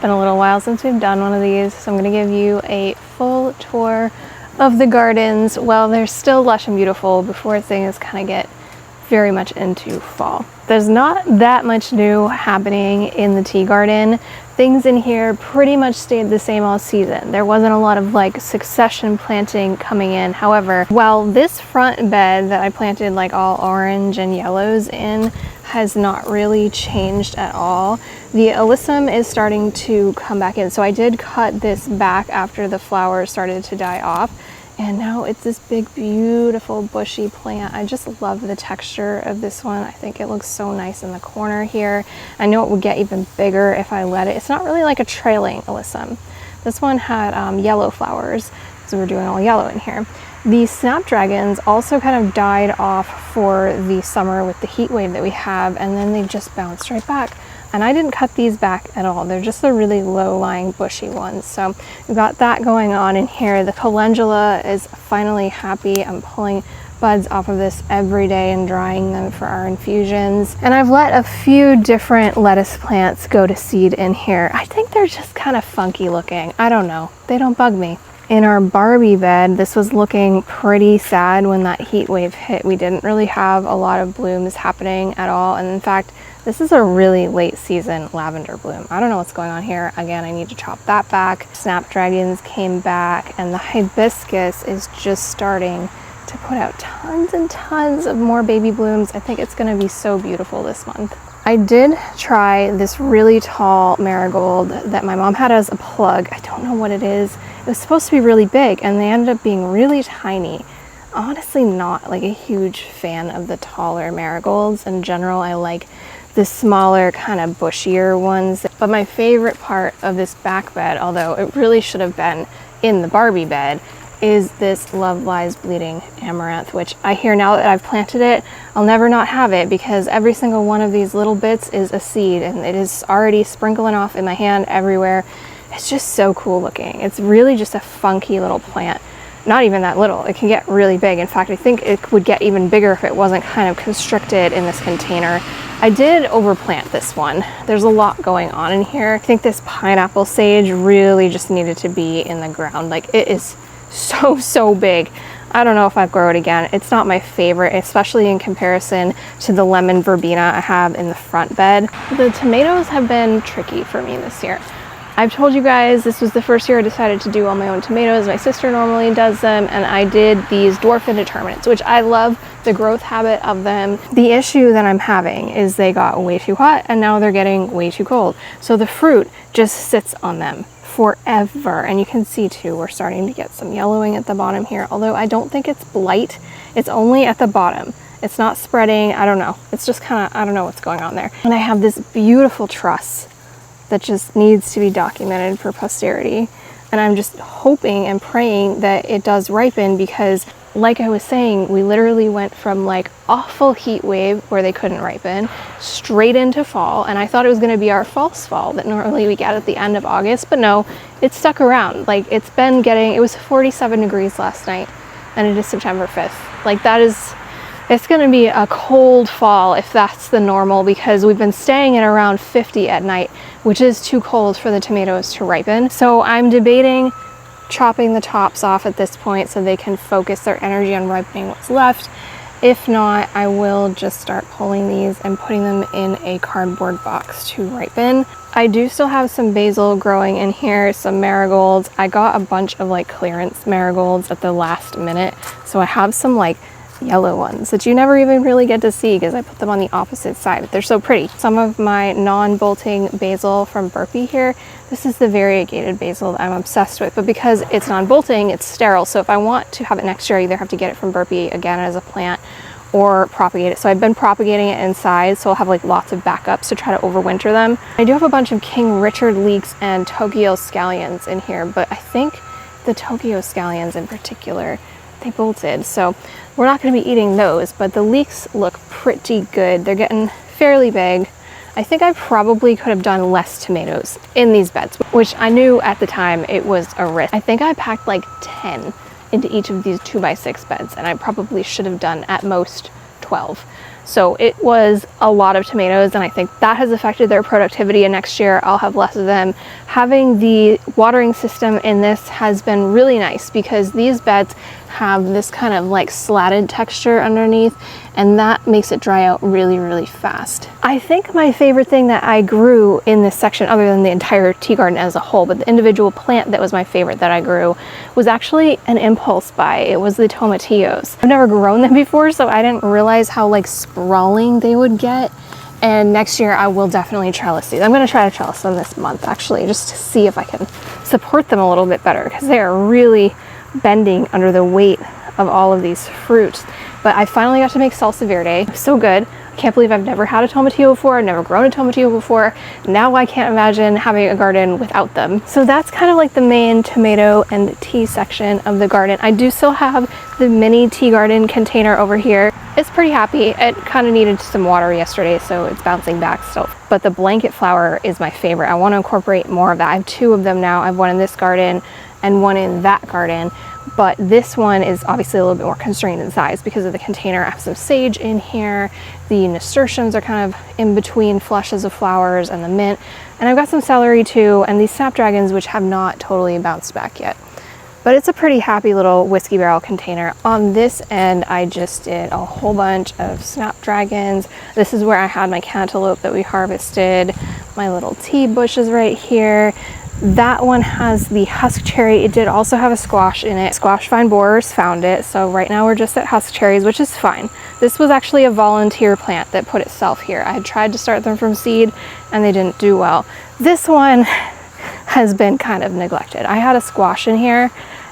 been a little while since we've done one of these, so I'm going to give you a full tour of the gardens while they're still lush and beautiful before things kind of get very much into fall. There's not that much new happening in the tea garden. Things in here pretty much stayed the same all season. There wasn't a lot of like succession planting coming in. However, while this front bed that I planted like all orange and yellows in has not really changed at all, the alyssum is starting to come back in. So I did cut this back after the flowers started to die off. And now it's this big, beautiful, bushy plant. I just love the texture of this one. I think it looks so nice in the corner here. I know it would get even bigger if I let it. It's not really like a trailing alyssum. This one had yellow flowers, so we're doing all yellow in here. The snapdragons also kind of died off for the summer with the heat wave that we have, and then they just bounced right back. And I didn't cut these back at all. They're just the really low-lying bushy ones. So we've got that going on in here. The calendula is finally happy. I'm pulling buds off of this every day and drying them for our infusions. And I've let a few different lettuce plants go to seed in here. I think they're just kind of funky looking. I don't know. They don't bug me. In our Barbie bed, this was looking pretty sad when that heat wave hit. We didn't really have a lot of blooms happening at all. And in fact, this is a really late season lavender bloom. I don't know what's going on here. Again, I need to chop that back. Snapdragons came back, and the hibiscus is just starting to put out tons and tons of more baby blooms. I think it's gonna be so beautiful this month. I did try this really tall marigold that my mom had as a plug. I don't know what it is. It was supposed to be really big, and they ended up being really tiny. Honestly, not like a huge fan of the taller marigolds. In general, I like the smaller, kind of bushier ones. But my favorite part of this back bed, although it really should have been in the Barbie bed, is this Love Lies Bleeding Amaranth, which I hear now that I've planted it, I'll never not have it, because every single one of these little bits is a seed, and it is already sprinkling off in my hand everywhere. It's just so cool looking. It's really just a funky little plant. Not even that little. It can get really big. In fact, I think it would get even bigger if it wasn't kind of constricted in this container. I did overplant this one. There's a lot going on in here. I think this pineapple sage really just needed to be in the ground. Like, it is so big. I don't know if I'd grow it again. It's not my favorite, especially in comparison to the lemon verbena I have in the front bed. The tomatoes have been tricky for me this year. I've told you guys this was the first year I decided to do all my own tomatoes. My sister normally does them, and I did these dwarf indeterminates, which I love the growth habit of them. The issue that I'm having is they got way too hot, and now they're getting way too cold. So the fruit just sits on them forever. And you can see too, we're starting to get some yellowing at the bottom here, although I don't think it's blight. It's only at the bottom. It's not spreading. I don't know. It's just kind of, I don't know what's going on there. And I have this beautiful truss that just needs to be documented for posterity. And I'm just hoping and praying that it does ripen, because like I was saying, we literally went from like awful heat wave where they couldn't ripen straight into fall. And I thought it was gonna be our false fall that normally we get at the end of August, but no, it stuck around. Like, it's been getting, it was 47 degrees last night, and it is September 5th. Like, that is, it's gonna be a cold fall if that's the normal, because we've been staying at around 50 at night, which is too cold for the tomatoes to ripen. So I'm debating chopping the tops off at this point so they can focus their energy on ripening what's left. If not, I will just start pulling these and putting them in a cardboard box to ripen. I do still have some basil growing in here, some marigolds. I got a bunch of like clearance marigolds at the last minute, so I have some like yellow ones that you never even really get to see because I put them on the opposite side. They're so pretty. Some of my non-bolting basil from Burpee here, this is the variegated basil that I'm obsessed with, but because it's non-bolting, it's sterile. So if I want to have it next year, I either have to get it from Burpee again as a plant or propagate it. So I've been propagating it inside, so I'll have like lots of backups to try to overwinter them. I do have a bunch of King Richard leeks and Tokyo scallions in here, but I think the Tokyo scallions in particular, they bolted, so we're not going to be eating those, but the leeks look pretty good. They're getting fairly big. I think I probably could have done less tomatoes in these beds, which I knew at the time it was a risk. I think I packed like 10 into each of these 2x6 beds, and I probably should have done at most 12. So it was a lot of tomatoes, and I think that has affected their productivity, and next year I'll have less of them. Having the watering system in this has been really nice because these beds have this kind of like slatted texture underneath, and that makes it dry out really, really fast. I think my favorite thing that I grew in this section, other than the entire tea garden as a whole, but the individual plant that was my favorite that I grew was actually an impulse buy. It was the tomatillos. I've never grown them before, so I didn't realize how like sprawling they would get. And next year I will definitely trellis these. I'm going to try to trellis them this month actually, just to see if I can support them a little bit better, because they are really bending under the weight of all of these fruits. But I finally got to make salsa verde. So good. I can't believe I've never had a tomatillo before. I've never grown a tomatillo before. Now I can't imagine having a garden without them. So that's kind of like the main tomato and tea section of the garden. I do still have the mini tea garden container over here. It's pretty happy. It kind of needed some water yesterday, so it's bouncing back still. But the blanket flower is my favorite. I want to incorporate more of that. I have two of them now. I have one in this garden and one in that garden. But this one is obviously a little bit more constrained in size because of the container. I have some sage in here. The nasturtiums are kind of in between flushes of flowers and the mint. And I've got some celery too, and these snapdragons, which have not totally bounced back yet. But it's a pretty happy little whiskey barrel container. On this end, I just did a whole bunch of snapdragons. This is where I had my cantaloupe that we harvested. My little tea bushes right here. That one has the husk cherry. It did also have a squash in it. Squash vine borers found it, so right now we're just at husk cherries, which is fine. This was actually a volunteer plant that put itself here. I had tried to start them from seed and they didn't do well. This one has been kind of neglected. I had a squash in here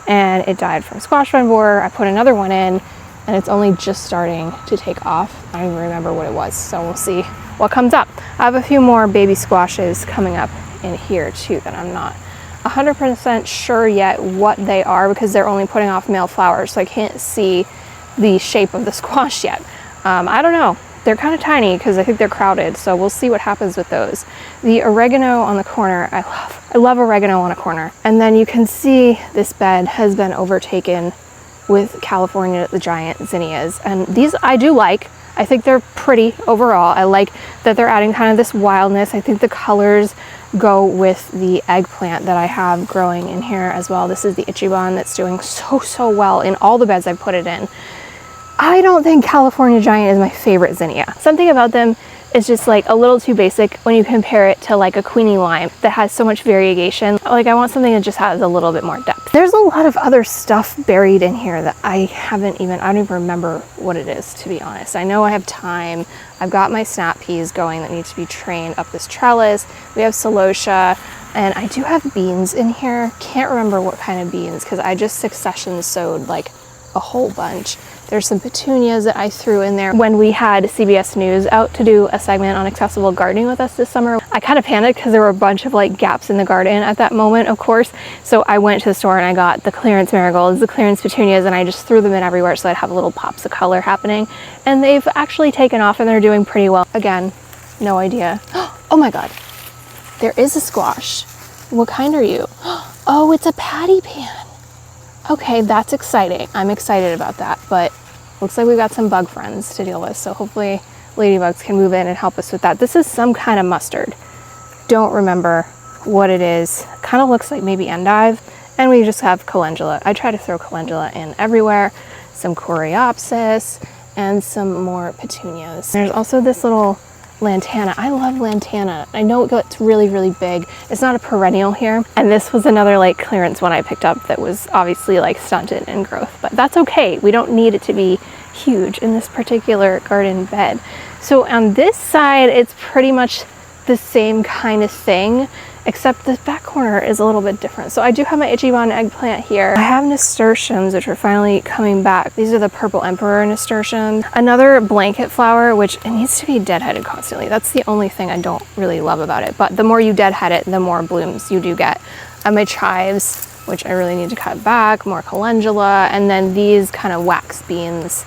and it died from squash vine borer. I put another one in and it's only just starting to take off. I don't even remember what it was, so we'll see what comes up. I have a few more baby squashes coming up in here too that I'm not 100% sure yet what they are because they're only putting off male flowers, so I can't see the shape of the squash yet. I don't know. They're kind of tiny because I think they're crowded, so we'll see what happens with those. The oregano on the corner, I love oregano on a corner. And then you can see this bed has been overtaken with California the giant zinnias, and these I do like. I think they're pretty overall. I like that they're adding kind of this wildness. I think the colors go with the eggplant that I have growing in here as well. This is the Ichiban that's doing so well in all the beds I've put it in. I don't think California Giant is my favorite zinnia. Something about them is just like a little too basic when you compare it to like a Queenie Lime that has so much variegation. Like I want something that just has a little bit more depth. There's a lot of other stuff buried in here that I don't even remember what it is, to be honest. I know I have thyme. I've got my snap peas going that need to be trained up this trellis. We have celosia, and I do have beans in here. Can't remember what kind of beans because I just succession sowed like a whole bunch. There's some petunias that I threw in there. When we had CBS News out to do a segment on accessible gardening with us this summer, I kind of panicked because there were a bunch of like gaps in the garden at that moment, of course. So I went to the store and I got the clearance marigolds, the clearance petunias, and I just threw them in everywhere so I'd have little pops of color happening. And they've actually taken off and they're doing pretty well. Again, no idea. Oh my God, there is a squash. What kind are you? Oh, it's a patty pan. Okay, that's exciting. I'm excited about that, but looks like we've got some bug friends to deal with, so hopefully ladybugs can move in and help us with that. This is some kind of mustard. Don't remember what it is. Kind of looks like maybe endive, and we just have calendula. I try to throw calendula in everywhere, some coreopsis, and some more petunias. There's also this little lantana. I love lantana. I know it gets really, really big. It's not a perennial here. And this was another like clearance one I picked up that was obviously like stunted in growth, but that's okay. We don't need it to be huge in this particular garden bed. So on this side, it's pretty much the same kind of thing, except the back corner is a little bit different. So I do have my Ichiban eggplant here. I have nasturtiums, which are finally coming back. These are the purple emperor nasturtiums. Another blanket flower, which it needs to be deadheaded constantly. That's the only thing I don't really love about it. But the more you deadhead it, the more blooms you do get. My chives, which I really need to cut back, more calendula, and then these kind of wax beans.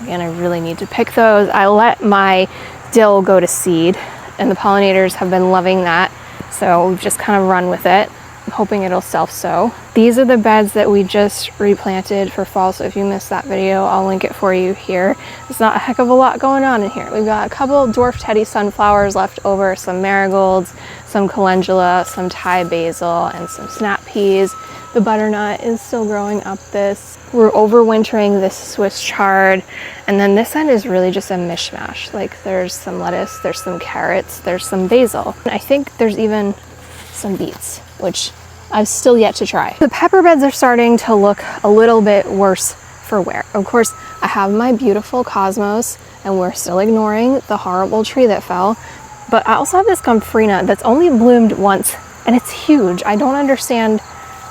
Again, I really need to pick those. I let my dill go to seed, and the pollinators have been loving that. So we've just kind of run with it. I'm hoping it'll self-sow. These are the beds that we just replanted for fall, so if you missed that video, I'll link it for you here. There's not a heck of a lot going on in here. We've got a couple dwarf teddy sunflowers left over, some marigolds, some calendula, some Thai basil, and some snap peas. The butternut is still growing up this. We're overwintering this Swiss chard, and then this end is really just a mishmash. Like there's some lettuce, there's some carrots, there's some basil. I think there's even some beets, which I've still yet to try. The pepper beds are starting to look a little bit worse for wear. Of course, I have my beautiful cosmos, and we're still ignoring the horrible tree that fell. But I also have this gomphrena that's only bloomed once, and it's huge. I don't understand.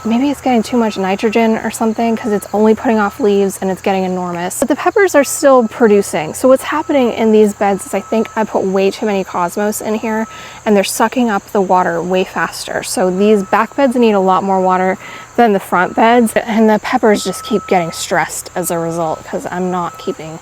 Maybe it's getting too much nitrogen or something because it's only putting off leaves and it's getting enormous. But the peppers are still producing. So what's happening in these beds is I think I put way too many cosmos in here and they're sucking up the water way faster. So these back beds need a lot more water than the front beds, and the peppers just keep getting stressed as a result because I'm not keeping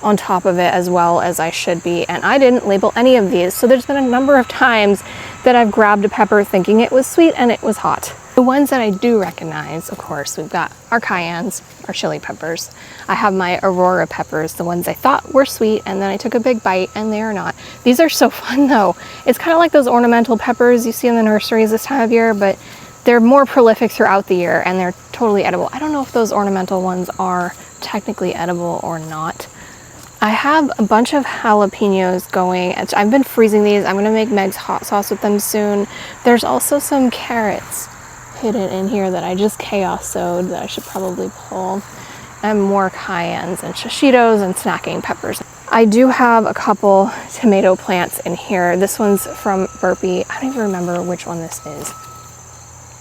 on top of it as well as I should be. And I didn't label any of these. So there's been a number of times that I've grabbed a pepper thinking it was sweet and it was hot. The ones that I do recognize, of course, we've got our cayennes, our chili peppers. I have my aurora peppers, the ones I thought were sweet, and then I took a big bite and they are not. These are so fun though. It's kind of like those ornamental peppers you see in the nurseries this time of year, but they're more prolific throughout the year and they're totally edible. I don't know if those ornamental ones are technically edible or not. I have a bunch of jalapenos going. I've been freezing these. I'm gonna make Meg's hot sauce with them soon. There's also some carrots hidden in here that I just chaos sowed that I should probably pull, and more cayennes and shishitos and snacking peppers. I do have a couple tomato plants in here. This one's from Burpee. I don't even remember which one this is.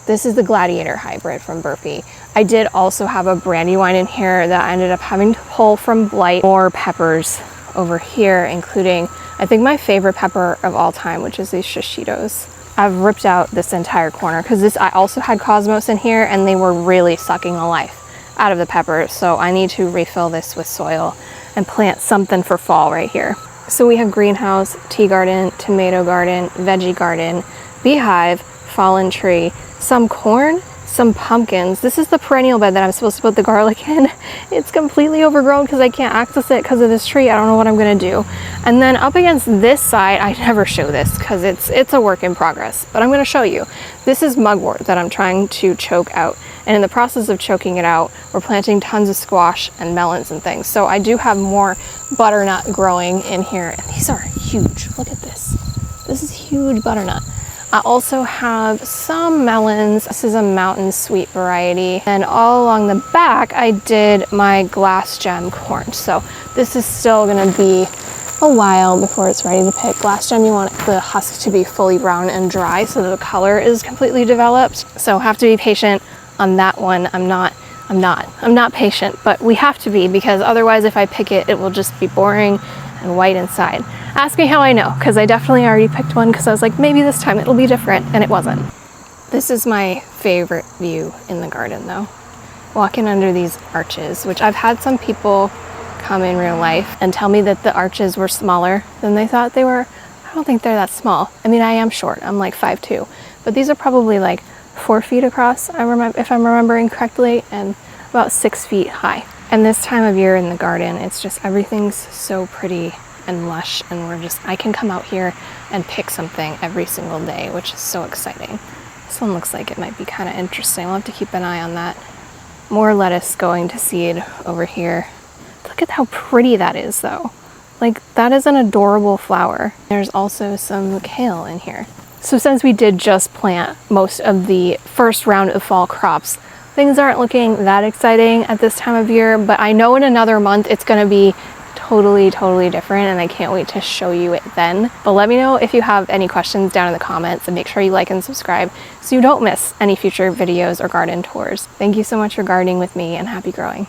This is the Gladiator hybrid from Burpee. I did also have a Brandywine in here that I ended up having to pull from Blight. More peppers over here, including I think my favorite pepper of all time, which is these shishitos. I've ripped out this entire corner because I also had cosmos in here and they were really sucking the life out of the peppers. So I need to refill this with soil and plant something for fall right here. So we have greenhouse, tea garden, tomato garden, veggie garden, beehive, fallen tree, some corn, some pumpkins. This is the perennial bed that I'm supposed to put the garlic in. It's completely overgrown because I can't access it because of this tree. I don't know what I'm gonna do. And then up against this side, I never show this because it's a work in progress, but I'm gonna show you. This is mugwort that I'm trying to choke out. And in the process of choking it out, we're planting tons of squash and melons and things. So I do have more butternut growing in here. And these are huge. Look at this. This is huge butternut. I also have some melons. This is a mountain sweet variety. And all along the back, I did my glass gem corn. So this is still gonna be a while before it's ready to pick. Glass gem, you want the husk to be fully brown and dry so the color is completely developed. So have to be patient on that one. I'm not patient, but we have to be because otherwise if I pick it, it will just be boring and white inside. Ask me how I know, because I definitely already picked one because I was like, maybe this time it'll be different, and it wasn't. This is my favorite view in the garden though. Walking under these arches, which I've had some people come in real life and tell me that the arches were smaller than they thought they were. I don't think they're that small. I mean, I am short, I'm like 5'2", but these are probably like 4 feet across, if I'm remembering correctly, and about 6 feet high. And this time of year in the garden, it's just everything's so pretty and lush, and I can come out here and pick something every single day, which is so exciting. This one looks like it might be kind of interesting. I'll have to keep an eye on that. More lettuce going to seed over here. Look at how pretty that is though. Like, that is an adorable flower. There's also some kale in here. So since we did just plant most of the first round of fall crops, things aren't looking that exciting at this time of year, but I know in another month it's gonna be totally different, and I can't wait to show you it then. But let me know if you have any questions down in the comments, and make sure you like and subscribe so you don't miss any future videos or garden tours. Thank you so much for gardening with me, and happy growing.